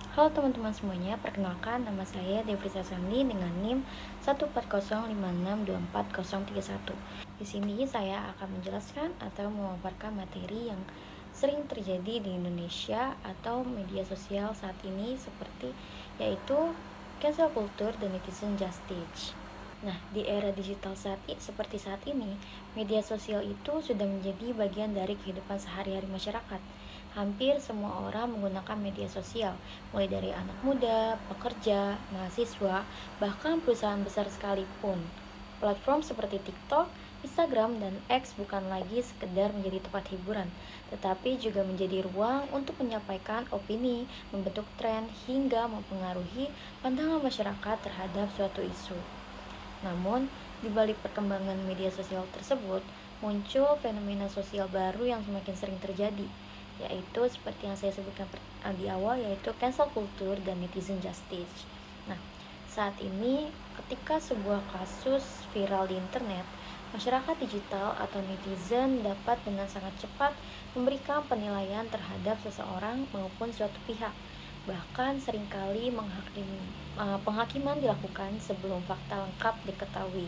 Halo teman-teman semuanya, perkenalkan nama saya Devrisa Sandi dengan NIM 14056240031. Di sini saya akan menjelaskan atau memaparkan materi yang sering terjadi di Indonesia atau media sosial saat ini yaitu cancel culture dan netizen justice. Nah, di era digital seperti saat ini, media sosial itu sudah menjadi bagian dari kehidupan sehari-hari masyarakat. Hampir semua orang menggunakan media sosial, mulai dari anak muda, pekerja, mahasiswa, bahkan perusahaan besar sekalipun. Platform seperti TikTok, Instagram, dan X bukan lagi sekedar menjadi tempat hiburan, tetapi juga menjadi ruang untuk menyampaikan opini, membentuk tren, hingga mempengaruhi pandangan masyarakat terhadap suatu isu. Namun, di balik perkembangan media sosial tersebut, muncul fenomena sosial baru yang semakin sering terjadi, yaitu seperti yang saya sebutkan di awal, yaitu cancel culture dan netizen justice. Nah, saat ini ketika sebuah kasus viral di internet, masyarakat digital atau netizen dapat dengan sangat cepat memberikan penilaian terhadap seseorang maupun suatu pihak. Bahkan seringkali penghakiman dilakukan sebelum fakta lengkap diketahui.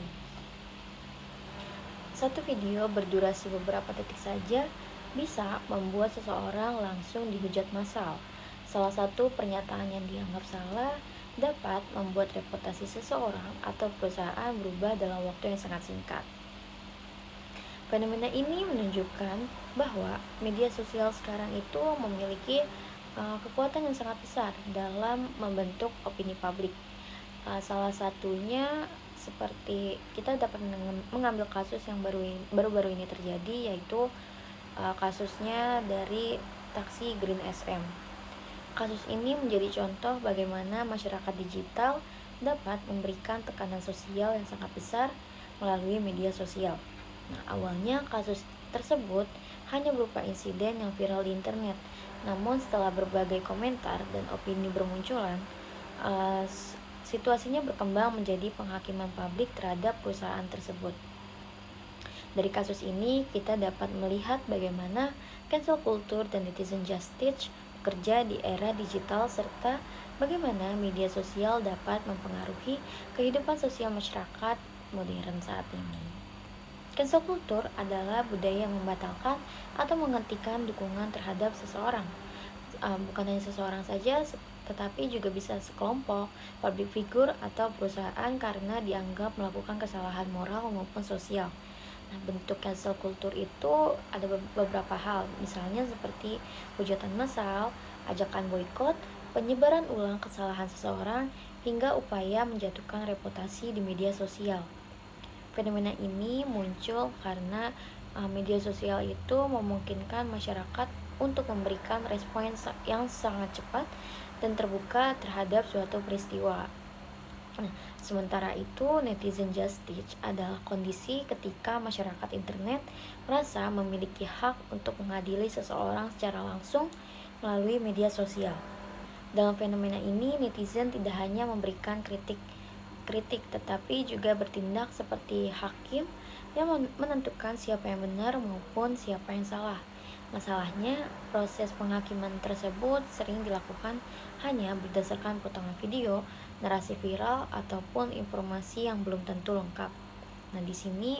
Satu video berdurasi beberapa detik saja bisa membuat seseorang langsung dihujat massal. Salah satu pernyataan yang dianggap salah dapat membuat reputasi seseorang atau perusahaan berubah dalam waktu yang sangat singkat. Fenomena ini menunjukkan bahwa media sosial sekarang itu memiliki kekuatan yang sangat besar dalam membentuk opini publik. Salah satunya seperti kita dapat mengambil kasus yang baru-baru ini terjadi, yaitu kasusnya dari taksi Green SM. Kasus ini menjadi contoh bagaimana masyarakat digital dapat memberikan tekanan sosial yang sangat besar melalui media sosial. Nah, awalnya kasus tersebut hanya berupa insiden yang viral di internet. Namun setelah berbagai komentar dan opini bermunculan, situasinya berkembang menjadi penghakiman publik terhadap perusahaan tersebut. Dari kasus ini, kita dapat melihat bagaimana cancel culture dan netizen justice bekerja di era digital serta bagaimana media sosial dapat mempengaruhi kehidupan sosial masyarakat modern saat ini. Cancel culture adalah budaya yang membatalkan atau menghentikan dukungan terhadap seseorang. Bukan hanya seseorang saja, tetapi juga bisa sekelompok, public figure, atau perusahaan karena dianggap melakukan kesalahan moral maupun sosial. Nah, bentuk cancel culture itu ada beberapa hal, misalnya seperti hujatan massal, ajakan boykot, penyebaran ulang kesalahan seseorang, hingga upaya menjatuhkan reputasi di media sosial. Fenomena ini muncul karena media sosial itu memungkinkan masyarakat untuk memberikan respon yang sangat cepat dan terbuka terhadap suatu peristiwa. Nah, sementara itu, netizen justice adalah kondisi ketika masyarakat internet merasa memiliki hak untuk mengadili seseorang secara langsung melalui media sosial. Dalam fenomena ini, netizen tidak hanya memberikan kritik tetapi juga bertindak seperti hakim yang menentukan siapa yang benar maupun siapa yang salah. Masalahnya, proses penghakiman tersebut sering dilakukan hanya berdasarkan potongan video, narasi viral, ataupun informasi yang belum tentu lengkap. Nah, di sini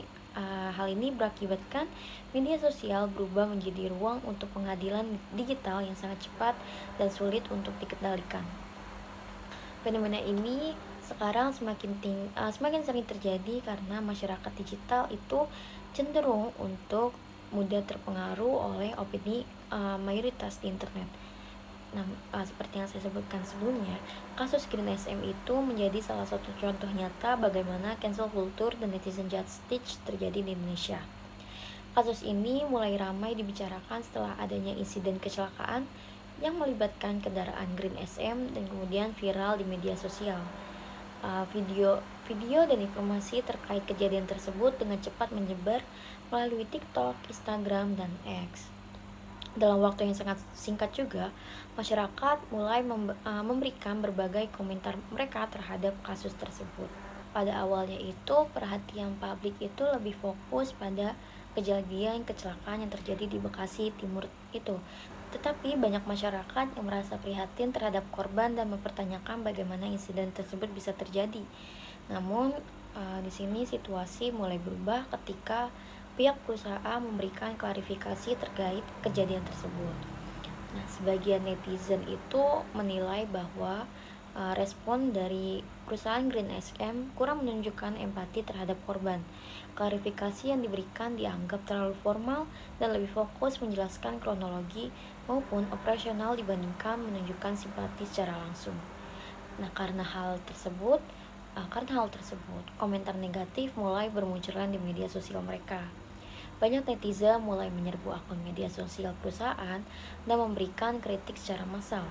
hal ini berakibatkan media sosial berubah menjadi ruang untuk pengadilan digital yang sangat cepat dan sulit untuk dikendalikan. Fenomena ini sekarang semakin sering terjadi karena masyarakat digital itu cenderung untuk mudah terpengaruh oleh opini mayoritas di internet. Nah, seperti yang saya sebutkan sebelumnya, kasus Green SM itu menjadi salah satu contoh nyata bagaimana cancel culture dan netizen justice terjadi di Indonesia. Kasus ini mulai ramai dibicarakan setelah adanya insiden kecelakaan yang melibatkan kendaraan Green SM dan kemudian viral di media sosial. Video dan informasi terkait kejadian tersebut dengan cepat menyebar melalui TikTok, Instagram, dan X. Dalam waktu yang sangat singkat juga, masyarakat mulai memberikan berbagai komentar mereka terhadap kasus tersebut. Pada awalnya itu, perhatian publik itu lebih fokus pada kejadian kecelakaan yang terjadi di Bekasi Timur itu. Tetapi banyak masyarakat yang merasa prihatin terhadap korban dan mempertanyakan bagaimana insiden tersebut bisa terjadi. Namun, di sini situasi mulai berubah ketika pihak perusahaan memberikan klarifikasi terkait kejadian tersebut. Nah, sebagian netizen itu menilai bahwa respon dari perusahaan Green SM kurang menunjukkan empati terhadap korban. Klarifikasi yang diberikan dianggap terlalu formal dan lebih fokus menjelaskan kronologi maupun operasional dibandingkan menunjukkan simpati secara langsung. Nah, karena hal tersebut, komentar negatif mulai bermunculan di media sosial mereka. Banyak netizen mulai menyerbu akun media sosial perusahaan dan memberikan kritik secara massal.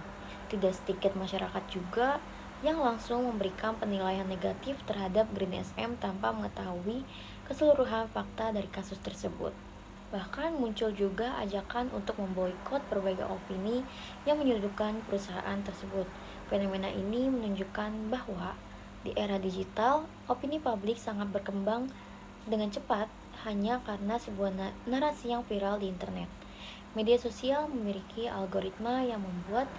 Tidak sedikit masyarakat juga yang langsung memberikan penilaian negatif terhadap Green SM tanpa mengetahui keseluruhan fakta dari kasus tersebut. Bahkan muncul juga ajakan untuk memboikot berbagai opini yang menyudutkan perusahaan tersebut. Fenomena ini menunjukkan bahwa di era digital, opini publik sangat berkembang dengan cepat hanya karena sebuah narasi yang viral di internet. Media sosial memiliki algoritma yang membuat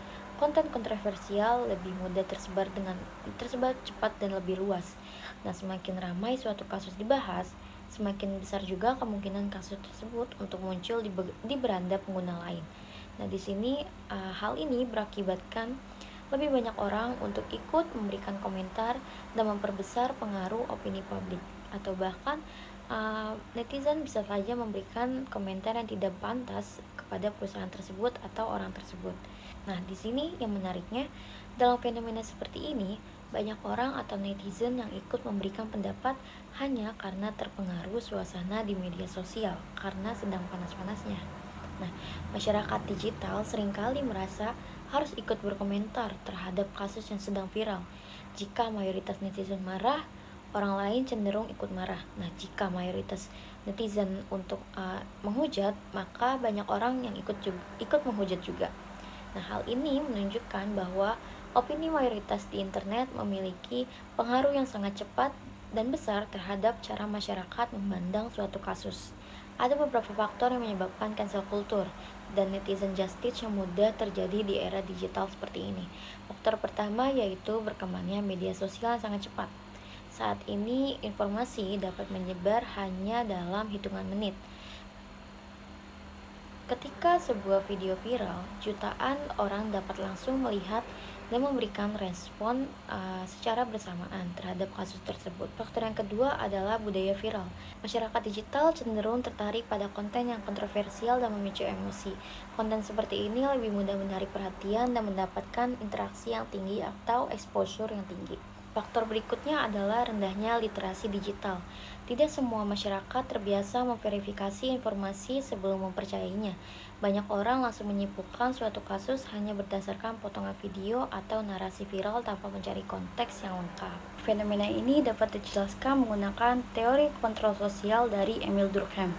konten kontroversial lebih mudah tersebar cepat dan lebih luas. Nah, semakin ramai suatu kasus dibahas, semakin besar juga kemungkinan kasus tersebut untuk muncul di beranda pengguna lain. Nah, di sini hal ini berakibatkan lebih banyak orang untuk ikut memberikan komentar dan memperbesar pengaruh opini publik, atau bahkan netizen bisa saja memberikan komentar yang tidak pantas kepada perusahaan tersebut atau orang tersebut. Nah, di sini yang menariknya, dalam fenomena seperti ini, banyak orang atau netizen yang ikut memberikan pendapat hanya karena terpengaruh suasana di media sosial karena sedang panas-panasnya. Nah, masyarakat digital seringkali merasa harus ikut berkomentar terhadap kasus yang sedang viral. Jika mayoritas netizen marah, orang lain cenderung ikut marah. Nah, jika mayoritas netizen untuk menghujat, maka banyak orang yang ikut menghujat juga. Nah, hal ini menunjukkan bahwa opini mayoritas di internet memiliki pengaruh yang sangat cepat dan besar terhadap cara masyarakat memandang suatu kasus. Ada beberapa faktor yang menyebabkan cancel culture dan netizen justice yang mudah terjadi di era digital seperti ini. Faktor pertama yaitu berkembangnya media sosial yang sangat cepat. Saat ini, informasi dapat menyebar hanya dalam hitungan menit. Ketika sebuah video viral, jutaan orang dapat langsung melihat dan memberikan respon secara bersamaan terhadap kasus tersebut. Faktor yang kedua adalah budaya viral. Masyarakat digital cenderung tertarik pada konten yang kontroversial dan memicu emosi. Konten seperti ini lebih mudah menarik perhatian dan mendapatkan interaksi yang tinggi atau exposure yang tinggi. Faktor berikutnya adalah rendahnya literasi digital. Tidak semua masyarakat terbiasa memverifikasi informasi sebelum mempercayainya. Banyak orang langsung menyimpulkan suatu kasus hanya berdasarkan potongan video atau narasi viral tanpa mencari konteks yang lengkap. Fenomena ini dapat dijelaskan menggunakan teori kontrol sosial dari Emil Durkheim.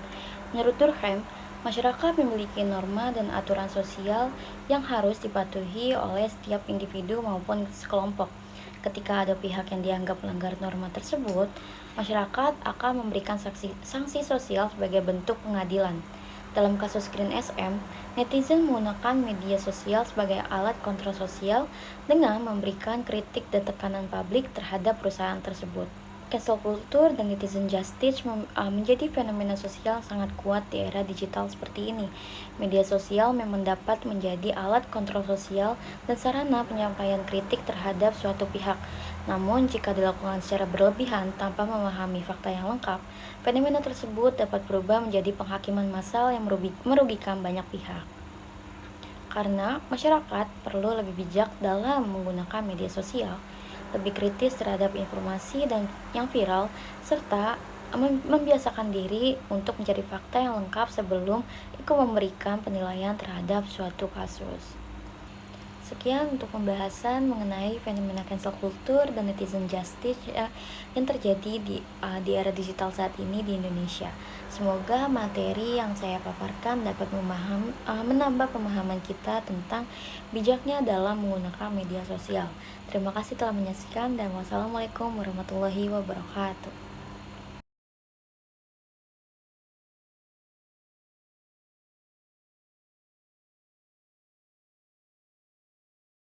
Menurut Durkheim, masyarakat memiliki norma dan aturan sosial yang harus dipatuhi oleh setiap individu maupun sekelompok. Ketika ada pihak yang dianggap melanggar norma tersebut, masyarakat akan memberikan sanksi sosial sebagai bentuk pengadilan. Dalam kasus Green SM, netizen menggunakan media sosial sebagai alat kontrol sosial dengan memberikan kritik dan tekanan publik terhadap perusahaan tersebut. Cancel culture dan netizen justice menjadi fenomena sosial yang sangat kuat di era digital seperti ini. Media sosial memang dapat menjadi alat kontrol sosial dan sarana penyampaian kritik terhadap suatu pihak. Namun, jika dilakukan secara berlebihan tanpa memahami fakta yang lengkap, fenomena tersebut dapat berubah menjadi penghakiman massal yang merugikan banyak pihak. Karena masyarakat perlu lebih bijak dalam menggunakan media sosial, lebih kritis terhadap informasi yang viral, serta membiasakan diri untuk mencari fakta yang lengkap sebelum ikut memberikan penilaian terhadap suatu kasus. Sekian untuk pembahasan mengenai fenomena cancel culture dan netizen justice yang terjadi di era digital saat ini di Indonesia. Semoga materi yang saya paparkan dapat menambah pemahaman kita tentang bijaknya dalam menggunakan media sosial. Terima kasih telah menyaksikan dan wassalamualaikum warahmatullahi wabarakatuh.